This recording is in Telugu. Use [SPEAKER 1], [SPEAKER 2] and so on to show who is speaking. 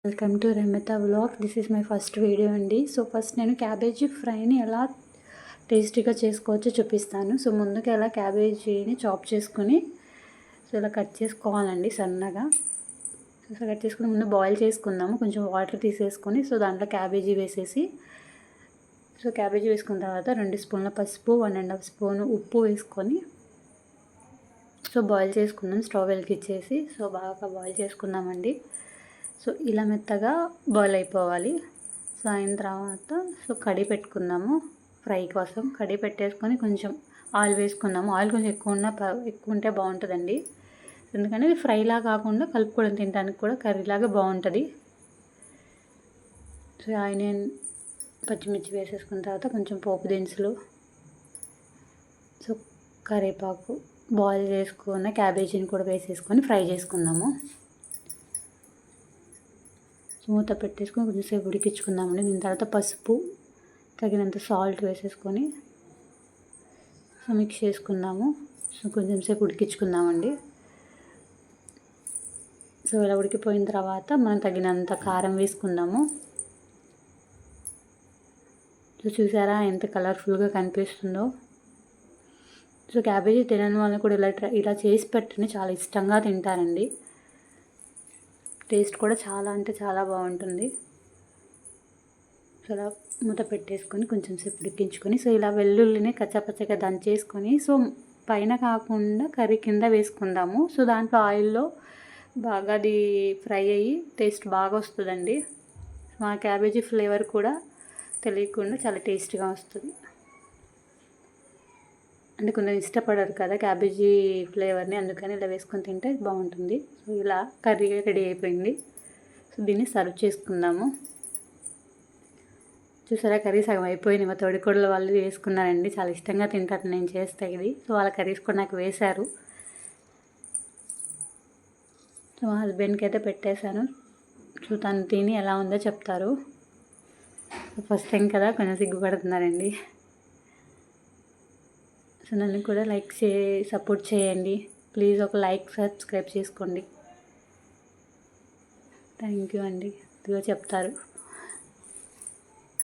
[SPEAKER 1] Welcome to Ramitha vlog. This is my first video అండి. సో ఫస్ట్ నేను క్యాబేజీ ఫ్రైని ఎలా టేస్టీగా చేసుకోవచ్చో చూపిస్తాను. సో ముందుగా ఎలా క్యాబేజీని చాప్ చేసుకుని సో ఇలా కట్ చేసుకోవాలండి సన్నగా. సో కట్ చేసుకుని ముందు బాయిల్ చేసుకుందాము. కొంచెం వాటర్ తీసేసుకొని సో దాంట్లో క్యాబేజీ వేసేసి సో క్యాబేజీ వేసుకున్న తర్వాత 2 స్పూన్ల పసుపు, 1.5 స్పూన్ ఉప్పు వేసుకొని సో బాయిల్ చేసుకుందాం. స్టవ్ వెలిగించేసి సో బాగా బాయిల్ చేసుకుందామండి. సో ఇలా మెత్తగా బాయిల్ అయిపోవాలి. సో అయిన తర్వాత సో కడిగి పెట్టుకుందాము. ఫ్రై కోసం కడిగి పెట్టేసుకొని కొంచెం ఆయిల్ వేసుకుందాము. ఆయిల్ కొంచెం ఎక్కువ ఉంటే బాగుంటుందండి. ఎందుకంటే ఇది ఫ్రైలా కాకుండా కలుపుకోవడం తినడానికి కూడా కర్రీలాగా బాగుంటుంది. సో ఆనియన్, పచ్చిమిర్చి వేసేసుకున్న తర్వాత కొంచెం పోపు దినుసులు, సో కరివేపాకు, బాయిల్ చేసుకున్న క్యాబేజీని కూడా వేసేసుకొని ఫ్రై చేసుకుందాము. మూత పెట్టేసుకొని కొంచెంసేపు ఉడికించుకుందామండి. దీని తర్వాత పసుపు, తగినంత సాల్ట్ వేసేసుకొని సో మిక్స్ చేసుకుందాము. సో కొంచెంసేపు ఉడికించుకుందామండి. సో ఇలా ఉడికిపోయిన తర్వాత మనం తగినంత కారం వేసుకుందాము. సో చూసారా ఎంత కలర్ఫుల్గా కనిపిస్తుందో. సో క్యాబేజీ తినని వాళ్ళు కూడా ఇలా చేసి పెట్టండి, చాలా ఇష్టంగా తింటారండి. టేస్ట్ కూడా చాలా అంటే చాలా బాగుంటుంది. సో ఇలా మూత పెట్టేసుకొని కొంచెం సేపు ఉడికించుకొని సో ఇలా వెల్లుల్లిని కచ్చాపచ్చగా దంచేసుకొని సో పైన కాకుండా కర్రీ కింద వేసుకుందాము. సో దాంట్లో ఆయిల్లో బాగా అది ఫ్రై అయ్యి టేస్ట్ బాగా వస్తుందండి. మా క్యాబేజీ ఫ్లేవర్ కూడా తెలియకుండా చాలా టేస్ట్గా వస్తుంది. అంటే కొంచెం ఇష్టపడరు కదా క్యాబేజీ ఫ్లేవర్ని, అందుకని ఇలా వేసుకొని తింటే బాగుంటుంది. సో ఇలా కర్రీ రెడీ అయిపోయింది. సో దీన్ని సర్వ్ చేసుకుందాము. చూసారా కర్రీ సగం అయిపోయింది. మా తోడికోడలు వాళ్ళు వేసుకున్నారండి, చాలా ఇష్టంగా తింటారు నేను చేస్తే ఇది. సో వాళ్ళ కర్రీస్ కూడా నాకు వేశారు. సో మా హస్బెండ్కి అయితే పెట్టేశాను. సో తను తిని ఎలా ఉందో చెప్తారు. ఫస్ట్ టైం కదా కొంచెం సిగ్గుపడుతున్నారండి. సో నన్ను కూడా సపోర్ట్ చేయండి ప్లీజ్. ఒక లైక్, సబ్స్క్రైబ్ చేసుకోండి. థ్యాంక్ యూ అండి. ఇదిగో చెప్తారు.